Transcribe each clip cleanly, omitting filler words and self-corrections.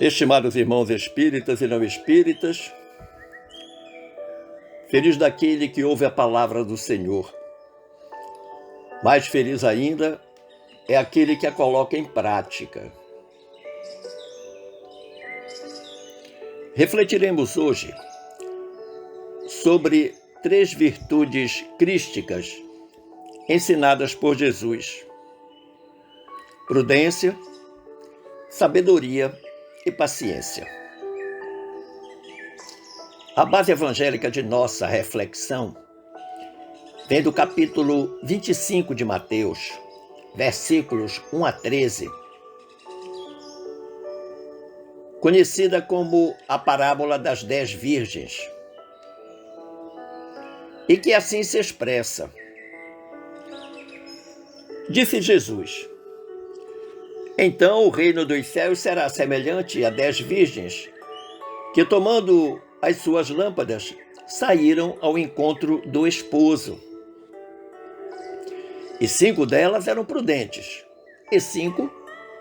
Estimados irmãos espíritas e não espíritas, feliz daquele que ouve a palavra do Senhor. Mais feliz ainda é aquele que a coloca em prática. Refletiremos hoje sobre 3 virtudes crísticas ensinadas por Jesus: prudência, sabedoria e paciência. A base evangélica de nossa reflexão vem do capítulo 25 de Mateus, versículos 1 a 13, conhecida como a parábola das 10 virgens, e que assim se expressa. Disse Jesus: então o reino dos céus será semelhante a 10 virgens, que tomando as suas lâmpadas, saíram ao encontro do esposo. E 5 delas eram prudentes, e 5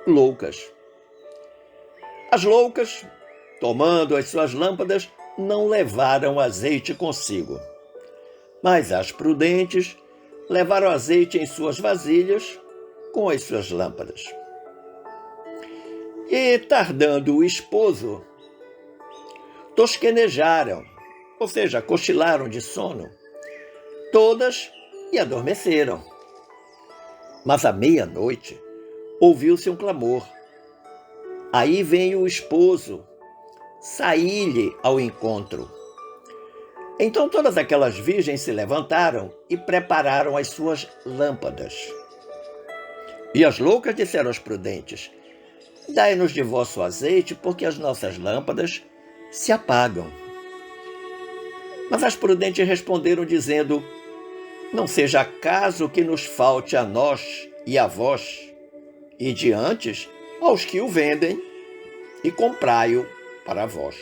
loucas. As loucas, tomando as suas lâmpadas, não levaram azeite consigo. Mas as prudentes levaram azeite em suas vasilhas com as suas lâmpadas. E, tardando o esposo, tosquenejaram, ou seja, cochilaram de sono, todas e adormeceram. Mas à meia-noite ouviu-se um clamor. Aí vem o esposo, saí-lhe ao encontro. Então todas aquelas virgens se levantaram e prepararam as suas lâmpadas. E as loucas disseram aos prudentes: dai-nos de vosso azeite, porque as nossas lâmpadas se apagam. Mas as prudentes responderam, dizendo: não seja caso que nos falte a nós e a vós, e diante aos que o vendem, e comprai-o para vós.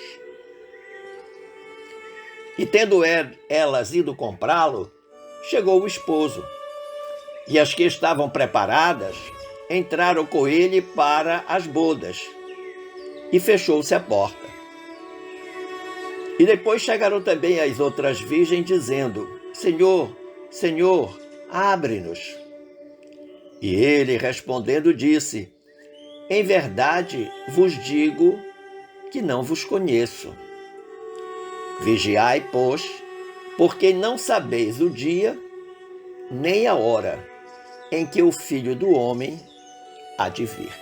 E tendo elas ido comprá-lo, chegou o esposo, e as que estavam preparadas entraram com ele para as bodas, e fechou-se a porta. E depois chegaram também as outras virgens, dizendo: Senhor, Senhor, abre-nos. E ele, respondendo, disse: em verdade vos digo que não vos conheço. Vigiai, pois, porque não sabeis o dia nem a hora em que o Filho do Homem há de vir.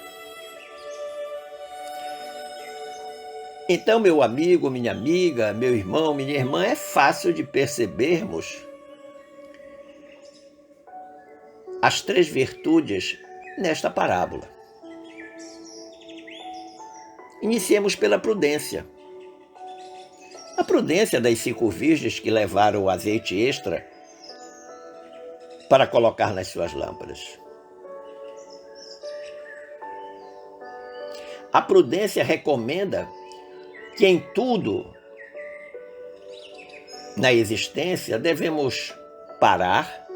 Então, meu amigo, minha amiga, meu irmão, minha irmã, é fácil de percebermos as 3 virtudes nesta parábola. Iniciemos pela prudência. A prudência das 5 virgens que levaram o azeite extra para colocar nas suas lâmpadas. A prudência recomenda que em tudo na existência devemos parar,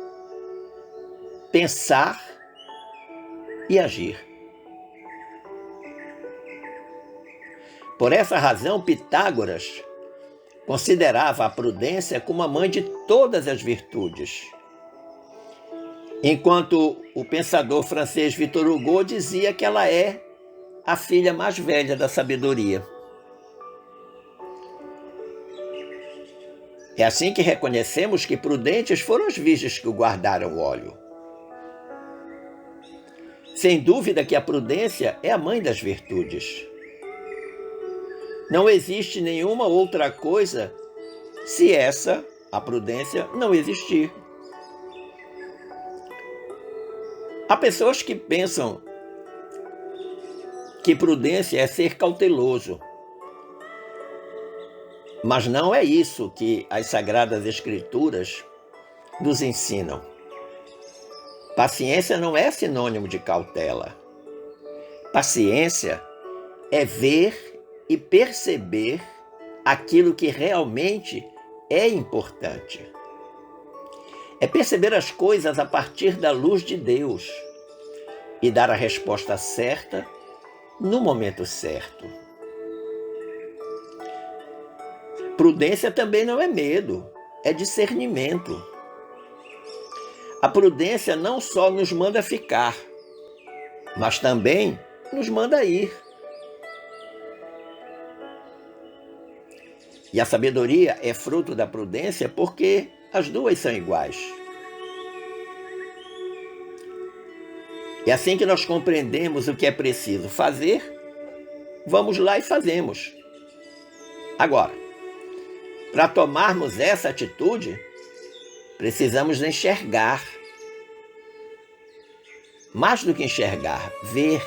pensar e agir. Por essa razão, Pitágoras considerava a prudência como a mãe de todas as virtudes, enquanto o pensador francês Victor Hugo dizia que ela é a filha mais velha da sabedoria. É assim que reconhecemos que prudentes foram as virgens que guardaram o óleo. Sem dúvida que a prudência é a mãe das virtudes. Não existe nenhuma outra coisa se essa, a prudência, não existir. Há pessoas que pensam que prudência é ser cauteloso. Mas não é isso que as Sagradas Escrituras nos ensinam. Paciência não é sinônimo de cautela. Paciência é ver e perceber aquilo que realmente é importante. É perceber as coisas a partir da luz de Deus e dar a resposta certa no momento certo. prudência também não é medo, é discernimento. A prudência não só nos manda ficar, mas também nos manda ir. E a sabedoria é fruto da prudência porque as duas são iguais. E assim que nós compreendemos o que é preciso fazer, vamos lá e fazemos. Agora, para tomarmos essa atitude, precisamos enxergar. Mais do que enxergar, ver.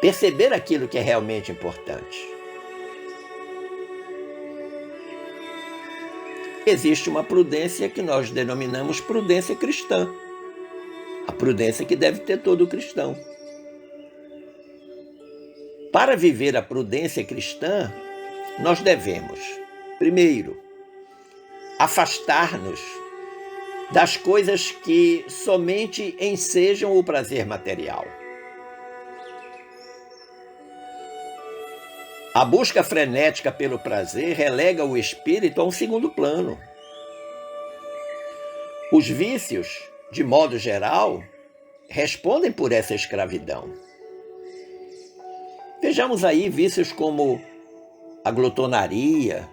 Perceber aquilo que é realmente importante. Existe uma prudência que nós denominamos prudência cristã. A prudência que deve ter todo cristão. Para viver a prudência cristã, nós devemos, primeiro, afastar-nos das coisas que somente ensejam o prazer material. A busca frenética pelo prazer relega o espírito a um segundo plano. Os vícios, de modo geral, respondem por essa escravidão. Vejamos aí vícios como a glutonaria,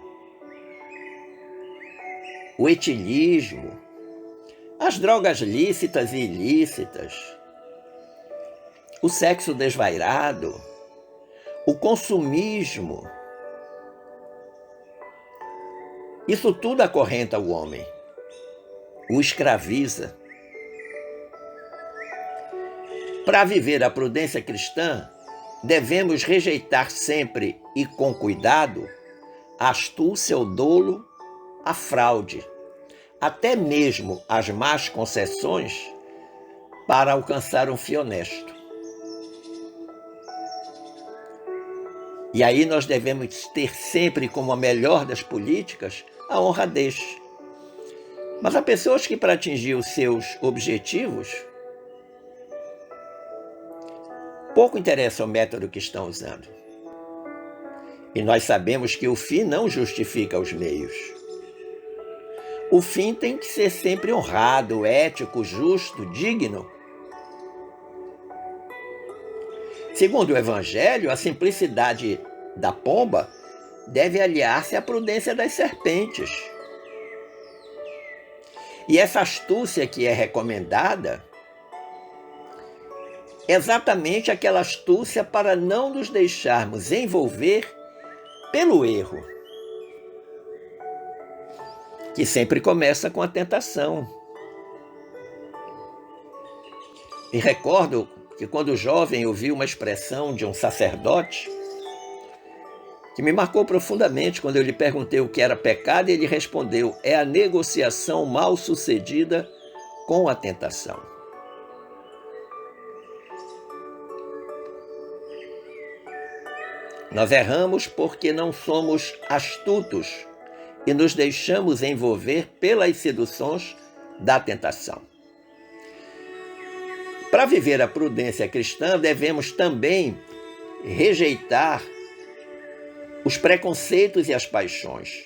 o etilismo, as drogas lícitas e ilícitas, o sexo desvairado, o consumismo. Isso tudo acorrenta o homem, o escraviza. Para viver a prudência cristã, devemos rejeitar sempre e com cuidado a astúcia, o dolo, a fraude, até mesmo as más concessões para alcançar um fim honesto. E aí nós devemos ter sempre como a melhor das políticas a honradez. Mas há pessoas que, para atingir os seus objetivos, pouco interessa o método que estão usando. E nós sabemos que o fim não justifica os meios. O fim tem que ser sempre honrado, ético, justo, digno. Segundo o Evangelho, a simplicidade da pomba deve aliar-se à prudência das serpentes. E essa astúcia que é recomendada é exatamente aquela astúcia para não nos deixarmos envolver pelo erro, que sempre começa com a tentação. Me recordo que quando jovem ouvi uma expressão de um sacerdote que me marcou profundamente quando eu lhe perguntei o que era pecado e ele respondeu: é a negociação mal sucedida com a tentação. Nós erramos porque não somos astutos e nos deixamos envolver pelas seduções da tentação. Para viver a prudência cristã, devemos também rejeitar os preconceitos e as paixões,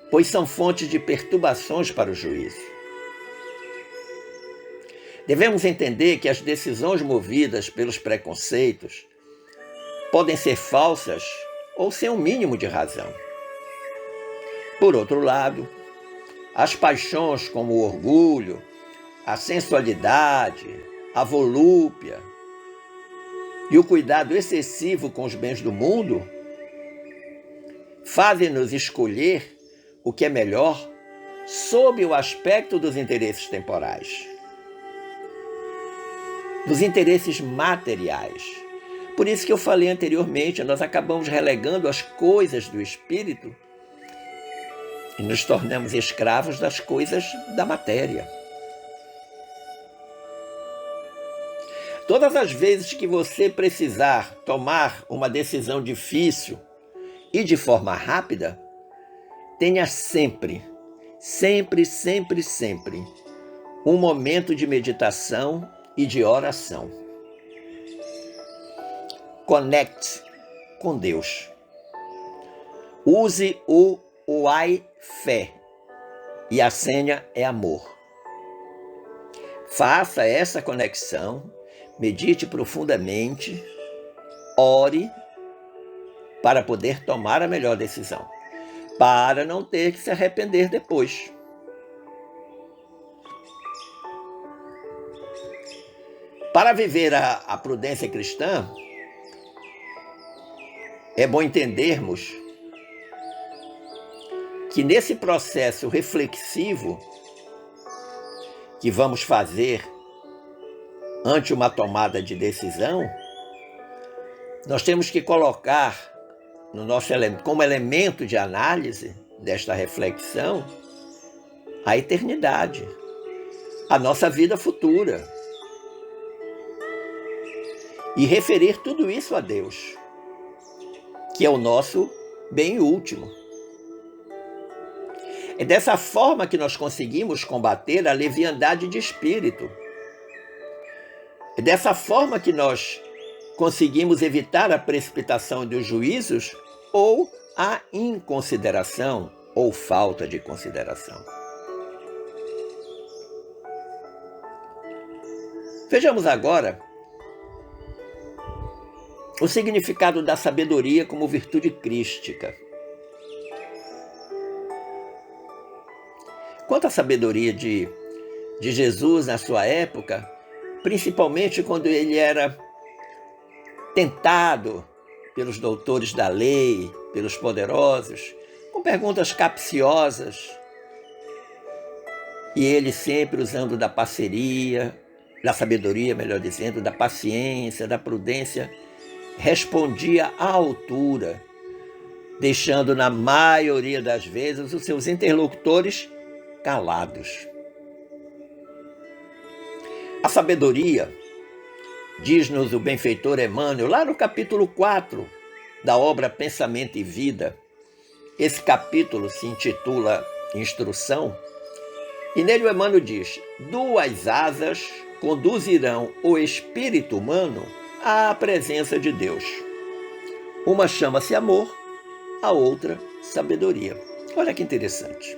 pois são fontes de perturbações para o juízo. Devemos entender que as decisões movidas pelos preconceitos podem ser falsas ou sem um mínimo de razão. Por outro lado, as paixões como o orgulho, a sensualidade, a volúpia e o cuidado excessivo com os bens do mundo fazem-nos escolher o que é melhor sob o aspecto dos interesses temporais, dos interesses materiais. Por isso que eu falei anteriormente, nós acabamos relegando as coisas do espírito e nos tornamos escravos das coisas da matéria. Todas as vezes que você precisar tomar uma decisão difícil e de forma rápida, tenha sempre um momento de meditação e de oração. Conecte com Deus. Use o Uai Fé e a senha é amor. Faça essa conexão, medite profundamente, ore para poder tomar a melhor decisão, para não ter que se arrepender depois. Para viver a prudência cristã, é bom entendermos que nesse processo reflexivo que vamos fazer ante uma tomada de decisão, nós temos que colocar no nosso como elemento de análise desta reflexão a eternidade, a nossa vida futura, e referir tudo isso a Deus, que é o nosso bem último. É dessa forma que nós conseguimos combater a leviandade de espírito. É dessa forma que nós conseguimos evitar a precipitação dos juízos ou a inconsideração ou falta de consideração. Vejamos agora o significado da sabedoria como virtude crística. Quanto à sabedoria de Jesus na sua época, principalmente quando ele era tentado pelos doutores da lei, pelos poderosos, com perguntas capciosas, e ele sempre usando da parceria, da sabedoria, melhor dizendo, da paciência, da prudência, respondia à altura, deixando na maioria das vezes os seus interlocutores calados. A sabedoria, diz-nos o benfeitor Emmanuel, lá no capítulo 4 da obra Pensamento e Vida. Esse capítulo se intitula Instrução, e nele o Emmanuel diz: 2 asas conduzirão o espírito humano à presença de Deus. Uma chama-se amor, a outra sabedoria. Olha que interessante.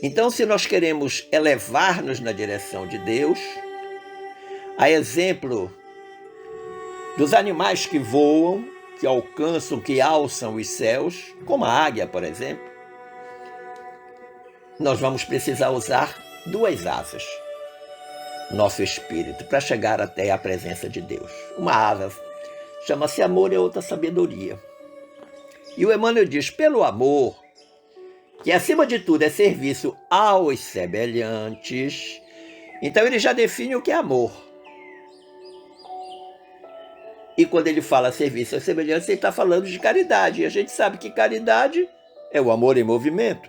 Então, se nós queremos elevar-nos na direção de Deus, a exemplo dos animais que voam, que alcançam, que alçam os céus, como a águia, por exemplo, nós vamos precisar usar 2 asas, nosso espírito, para chegar até a presença de Deus. Uma asa chama-se amor e outra sabedoria. E o Emmanuel diz: pelo amor, que acima de tudo é serviço aos semelhantes. Então ele já define o que é amor. E quando ele fala serviço aos semelhantes, ele está falando de caridade. E a gente sabe que caridade é o amor em movimento.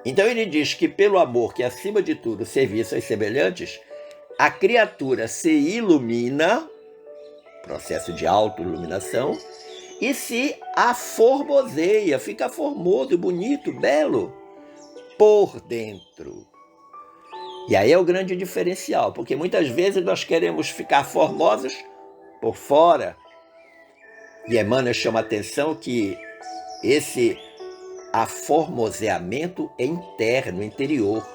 Então ele diz que pelo amor, que acima de tudo serviço aos semelhantes, a criatura se ilumina, processo de autoiluminação, e se aformoseia, fica formoso, bonito, belo, por dentro. E aí é o grande diferencial, porque muitas vezes nós queremos ficar formosos por fora. E Emmanuel chama a atenção que esse aformoseamento é interno, interior.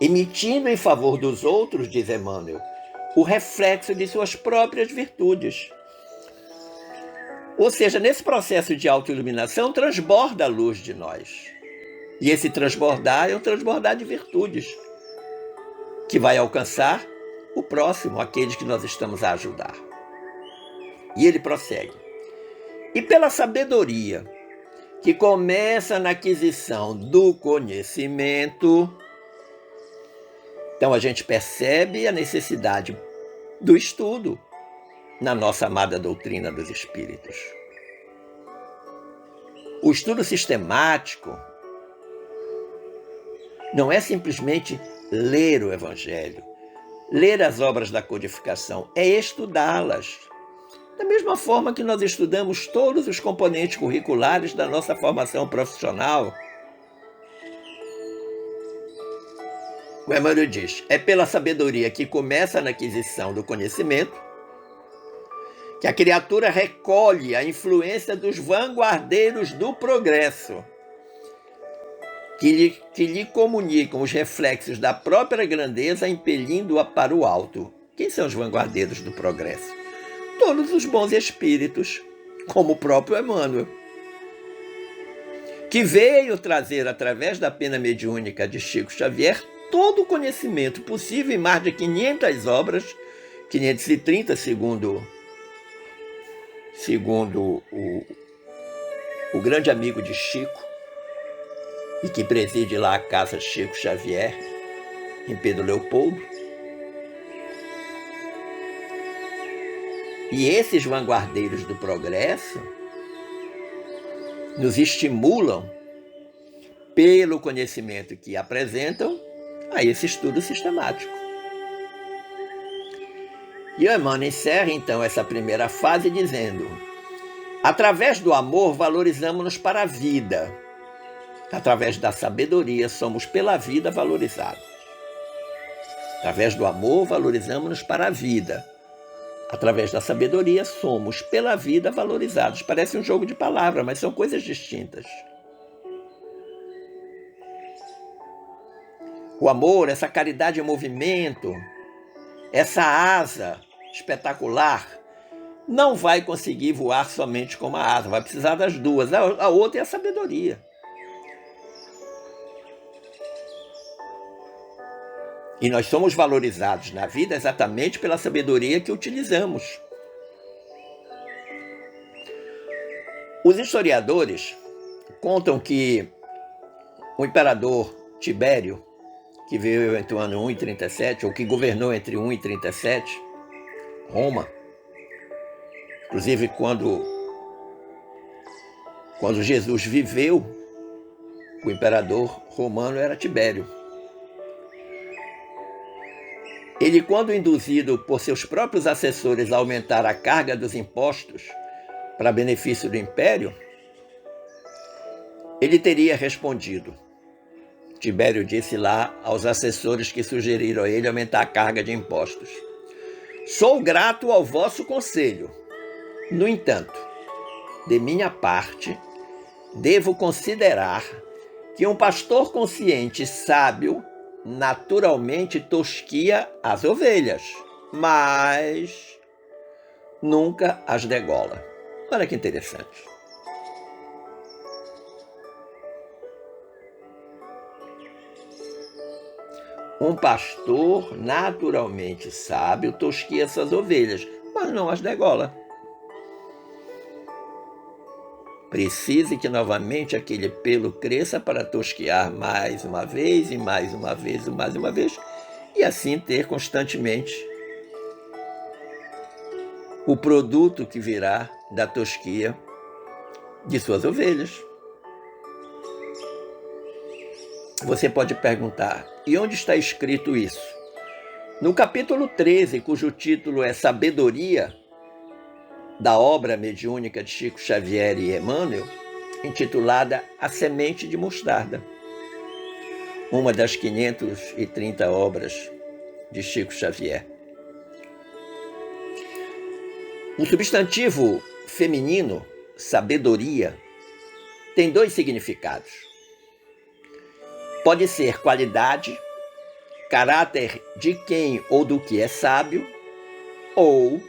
Emitindo em favor dos outros, diz Emmanuel, o reflexo de suas próprias virtudes. Ou seja, nesse processo de autoiluminação, transborda a luz de nós. E esse transbordar é um transbordar de virtudes, que vai alcançar o próximo, aqueles que nós estamos a ajudar. E ele prossegue: e pela sabedoria, que começa na aquisição do conhecimento, então a gente percebe a necessidade do estudo na nossa amada doutrina dos espíritos. O estudo sistemático não é simplesmente ler o Evangelho, ler as obras da codificação, é estudá-las. Da mesma forma que nós estudamos todos os componentes curriculares da nossa formação profissional. O Emmanuel diz: é pela sabedoria que começa na aquisição do conhecimento que a criatura recolhe a influência dos vanguardeiros do progresso, que lhe comunicam os reflexos da própria grandeza, impelindo-a para o alto. Quem são os vanguardeiros do progresso? Todos os bons espíritos, como o próprio Emmanuel, que veio trazer, através da pena mediúnica de Chico Xavier, todo o conhecimento possível em mais de 500 obras, 530 segundo o grande amigo de Chico, e que preside lá a casa Chico Xavier, em Pedro Leopoldo. E esses vanguardeiros do progresso nos estimulam, pelo conhecimento que apresentam, a esse estudo sistemático. E o Emmanuel encerra, então, essa primeira fase dizendo: através do amor, valorizamos-nos para a vida. Através da sabedoria, somos pela vida valorizados. Através do amor, valorizamos-nos para a vida. Através da sabedoria, somos pela vida valorizados. Parece um jogo de palavras, mas são coisas distintas. O amor, essa caridade em movimento, essa asa espetacular, não vai conseguir voar somente com uma asa, vai precisar das duas. A outra é a sabedoria. E nós somos valorizados na vida exatamente pela sabedoria que utilizamos. Os historiadores contam que o imperador Tibério, que veio entre o ano 1 e 37, ou que governou entre 1 e 37, Roma, inclusive quando Jesus viveu, o imperador romano era Tibério. Ele, quando induzido por seus próprios assessores a aumentar a carga dos impostos para benefício do império, ele teria respondido. Tibério disse lá aos assessores que sugeriram a ele aumentar a carga de impostos: sou grato ao vosso conselho. No entanto, de minha parte, devo considerar que um pastor consciente e sábio naturalmente tosquia as ovelhas, mas nunca as degola. Olha que interessante. Um pastor naturalmente sábio tosquia suas ovelhas, mas não as degola. Precise que novamente aquele pelo cresça para tosquear mais uma vez, e mais uma vez, e mais uma vez, e assim ter constantemente o produto que virá da tosquia de suas ovelhas. Você pode perguntar: e onde está escrito isso? No capítulo 13, cujo título é Sabedoria, da obra mediúnica de Chico Xavier e Emmanuel, intitulada A Semente de Mostarda, uma das 530 obras de Chico Xavier. O substantivo feminino, sabedoria, tem dois significados. Pode ser qualidade, caráter de quem ou do que é sábio, ou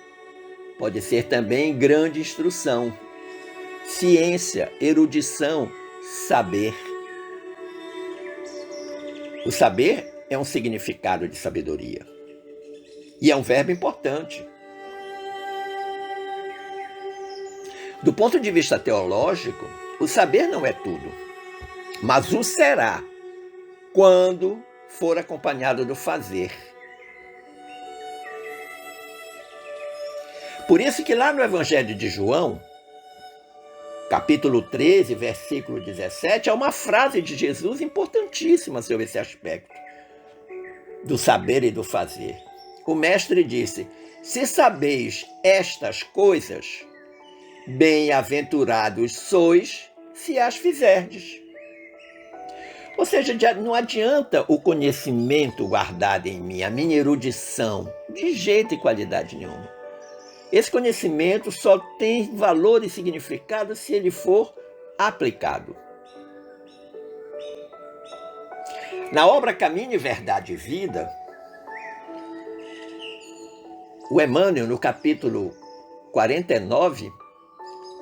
pode ser também grande instrução, ciência, erudição, saber. O saber é um significado de sabedoria. E é um verbo importante. Do ponto de vista teológico, o saber não é tudo, mas o será quando for acompanhado do fazer. Por isso que lá no Evangelho de João, capítulo 13, versículo 17, há uma frase de Jesus importantíssima sobre esse aspecto do saber e do fazer. O mestre disse: se sabeis estas coisas, bem-aventurados sois se as fizerdes. Ou seja, não adianta o conhecimento guardado em mim, a minha erudição, de jeito e qualidade nenhuma. Esse conhecimento só tem valor e significado se ele for aplicado. Na obra Caminho, Verdade e Vida, o Emmanuel, no capítulo 49,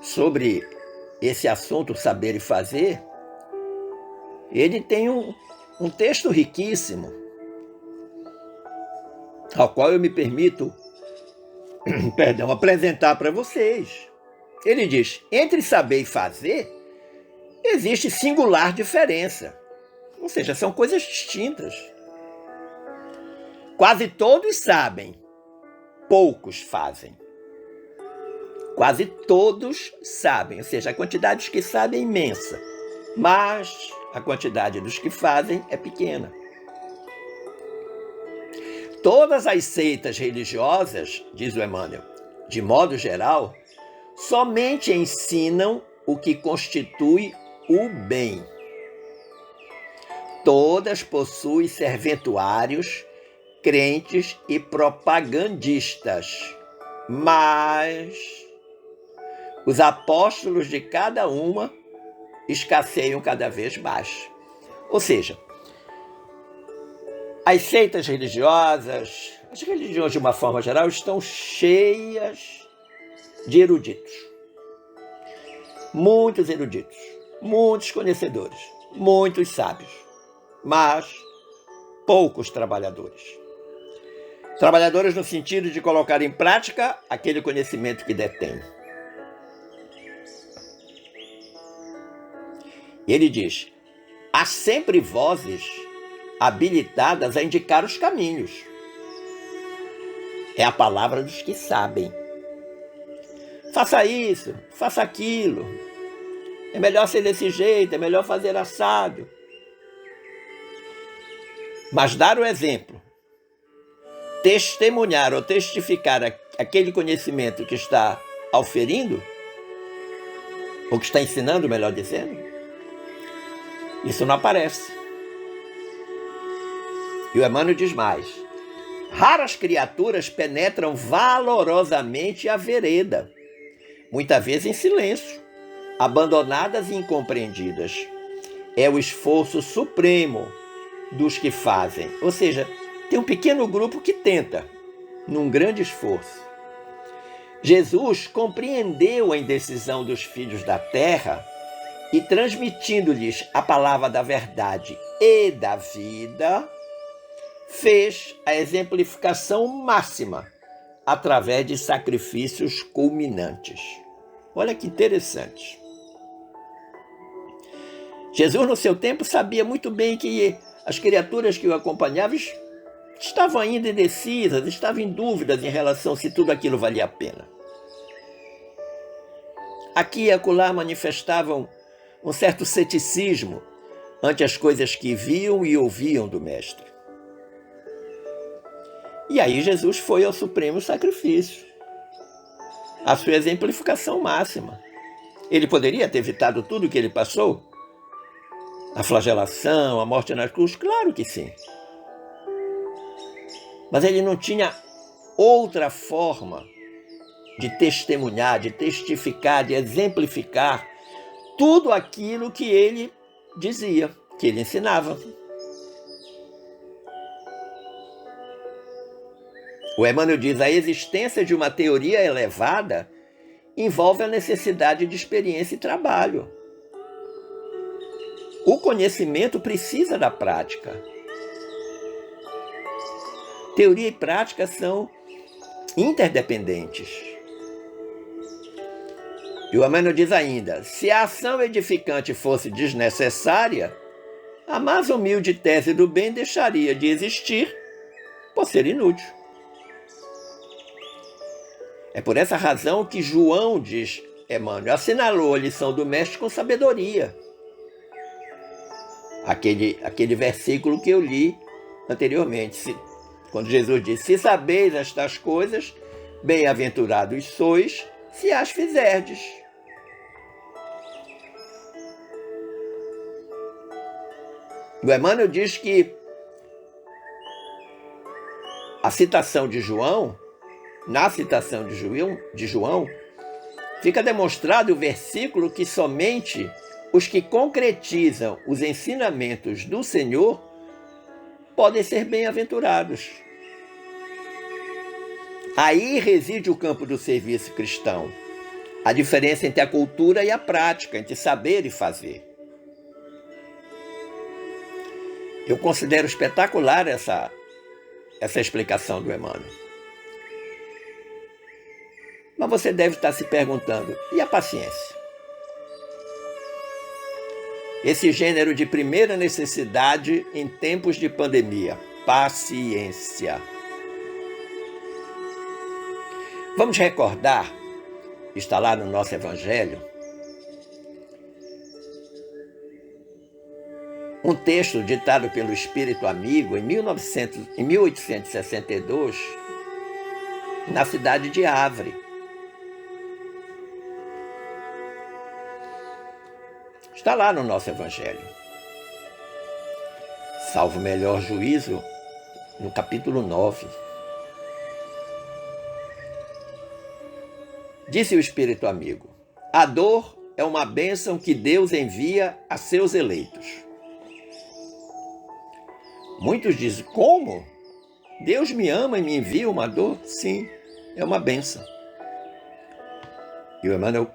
sobre esse assunto saber e fazer, ele tem um texto riquíssimo, ao qual eu me permito, apresentar para vocês. Ele diz: entre saber e fazer, existe singular diferença. Ou seja, são coisas distintas. Quase todos sabem, poucos fazem. Quase todos sabem, ou seja, a quantidade dos que sabem é imensa, mas a quantidade dos que fazem é pequena. Todas as seitas religiosas, diz o Emmanuel, de modo geral, somente ensinam o que constitui o bem. Todas possuem serventuários, crentes e propagandistas, mas os apóstolos de cada uma escasseiam cada vez mais. Ou seja, as seitas religiosas, as religiões de uma forma geral, estão cheias de eruditos. Muitos eruditos, muitos conhecedores, muitos sábios, mas poucos trabalhadores. Trabalhadores no sentido de colocar em prática aquele conhecimento que detém. E ele diz: há sempre vozes habilitadas a indicar os caminhos. É a palavra dos que sabem. Faça isso, faça aquilo. É melhor ser desse jeito, é melhor fazer assado. Mas dar o exemplo, testemunhar ou testificar aquele conhecimento que está auferindo, ou que está ensinando, melhor dizendo, isso não aparece. E o Emmanuel diz mais: raras criaturas penetram valorosamente a vereda, muitas vezes em silêncio, abandonadas e incompreendidas. É o esforço supremo dos que fazem. Ou seja, tem um pequeno grupo que tenta, num grande esforço. Jesus compreendeu a indecisão dos filhos da terra e, transmitindo-lhes a palavra da verdade e da vida, fez a exemplificação máxima através de sacrifícios culminantes. Olha que interessante. Jesus, no seu tempo, sabia muito bem que as criaturas que o acompanhavam estavam ainda indecisas, estavam em dúvidas em relação se tudo aquilo valia a pena. Aqui e acolá manifestavam um certo ceticismo ante as coisas que viam e ouviam do Mestre. E aí Jesus foi ao supremo sacrifício, a sua exemplificação máxima. Ele poderia ter evitado tudo o que ele passou? A flagelação, a morte na cruz? Claro que sim. Mas ele não tinha outra forma de testemunhar, de testificar, de exemplificar tudo aquilo que ele dizia, que ele ensinava. O Emmanuel diz: a existência de uma teoria elevada envolve a necessidade de experiência e trabalho. O conhecimento precisa da prática. Teoria e prática são interdependentes. E o Emmanuel diz ainda: se a ação edificante fosse desnecessária, a mais humilde tese do bem deixaria de existir por ser inútil. É por essa razão que João, diz Emmanuel, assinalou a lição do Mestre com sabedoria. Aquele versículo que eu li anteriormente, quando Jesus disse: se sabeis estas coisas, bem-aventurados sois, se as fizerdes. O Emmanuel diz que a citação de João, na citação de João, fica demonstrado o versículo que somente os que concretizam os ensinamentos do Senhor podem ser bem-aventurados. Aí reside o campo do serviço cristão, a diferença entre a cultura e a prática, entre saber e fazer. Eu considero espetacular essa explicação do Emmanuel. Mas você deve estar se perguntando, e a paciência? Esse gênero de primeira necessidade em tempos de pandemia, paciência. Vamos recordar, está lá no nosso Evangelho, um texto ditado pelo Espírito Amigo em 1862, na cidade de Havre. Está lá no nosso Evangelho. Salvo o melhor juízo, no capítulo 9. Disse o Espírito Amigo: a dor é uma bênção que Deus envia a seus eleitos. Muitos dizem, como? Deus me ama e me envia uma dor? Sim, é uma bênção. E o Emmanuel,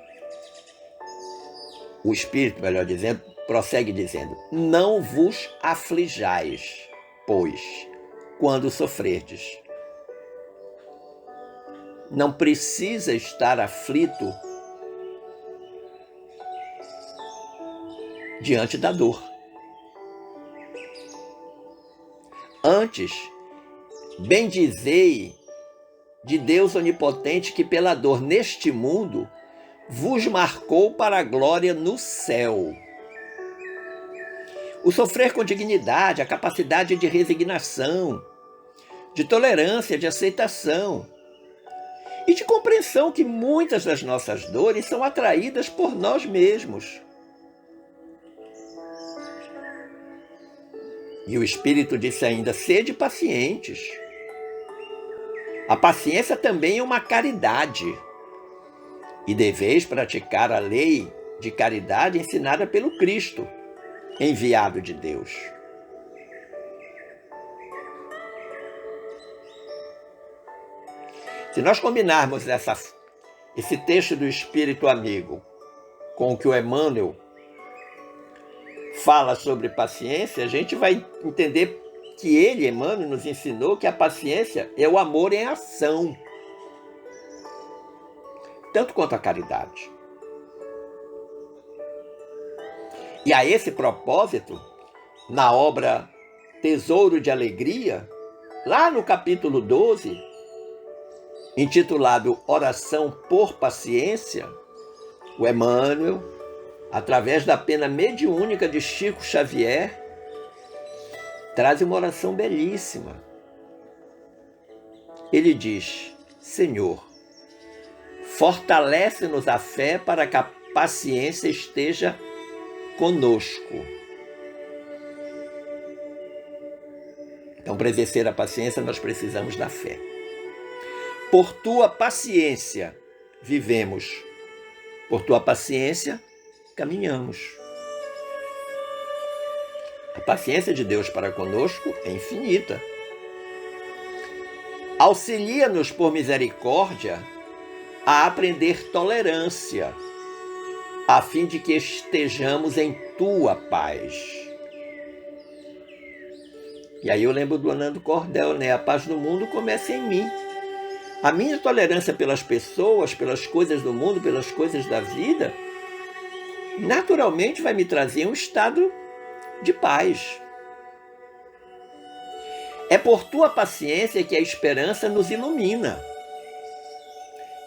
o Espírito, melhor dizendo, prossegue dizendo: não vos aflijais, pois, quando sofrerdes. Não precisa estar aflito diante da dor. Antes, bendizei de Deus onipotente que pela dor neste mundo vos marcou para a glória no céu. O sofrer com dignidade, a capacidade de resignação, de tolerância, de aceitação e de compreensão que muitas das nossas dores são atraídas por nós mesmos. E o Espírito disse ainda: sede pacientes. A paciência também é uma caridade. E deveis praticar a lei de caridade ensinada pelo Cristo, enviado de Deus. Se nós combinarmos esse texto do Espírito Amigo com o que o Emmanuel fala sobre paciência, a gente vai entender que ele, Emmanuel, nos ensinou que a paciência é o amor em ação, tanto quanto a caridade. E a esse propósito, na obra Tesouro de Alegria, lá no capítulo 12, intitulado Oração por Paciência, o Emmanuel, através da pena mediúnica de Chico Xavier, traz uma oração belíssima. Ele diz: Senhor, fortalece-nos a fé para que a paciência esteja conosco. Então, para exercer a paciência, nós precisamos da fé. Por tua paciência vivemos, por tua paciência caminhamos. A paciência de Deus para conosco é infinita. Auxilia-nos por misericórdia a aprender tolerância, a fim de que estejamos em tua paz. E aí eu lembro do Orlando Cordel, né? A paz do mundo começa em mim. A minha tolerância pelas pessoas, pelas coisas do mundo, pelas coisas da vida, naturalmente vai me trazer um estado de paz. É por tua paciência que a esperança nos ilumina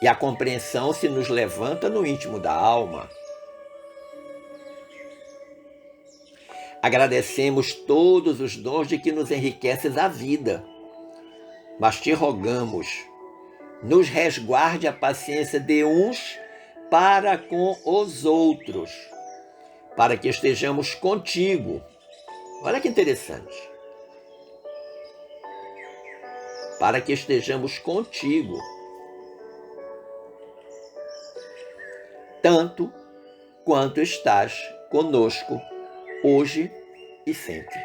e a compreensão se nos levanta no íntimo da alma. Agradecemos todos os dons de que nos enriqueces a vida, mas te rogamos, nos resguarde a paciência de uns para com os outros, para que estejamos contigo, Olha que interessante. Para que estejamos contigo, tanto quanto estás conosco, hoje e sempre.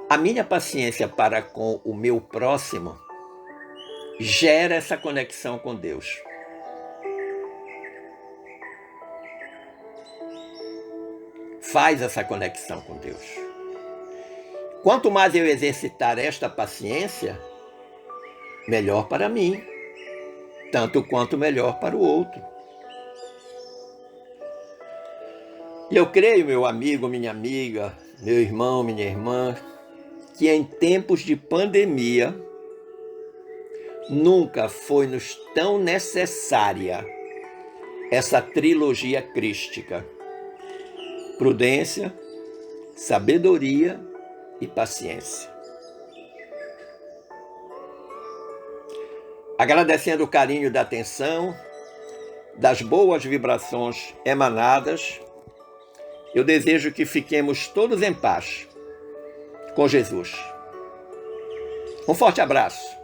A minha paciência para com o meu próximo gera essa conexão com Deus. Faz essa conexão com Deus. Quanto mais eu exercitar esta paciência, melhor para mim, tanto quanto melhor para o outro. E eu creio, meu amigo, minha amiga, meu irmão, minha irmã, que em tempos de pandemia nunca foi-nos tão necessária essa trilogia crística: prudência, sabedoria e paciência. Agradecendo o carinho da atenção, das boas vibrações emanadas, eu desejo que fiquemos todos em paz com Jesus. Um forte abraço.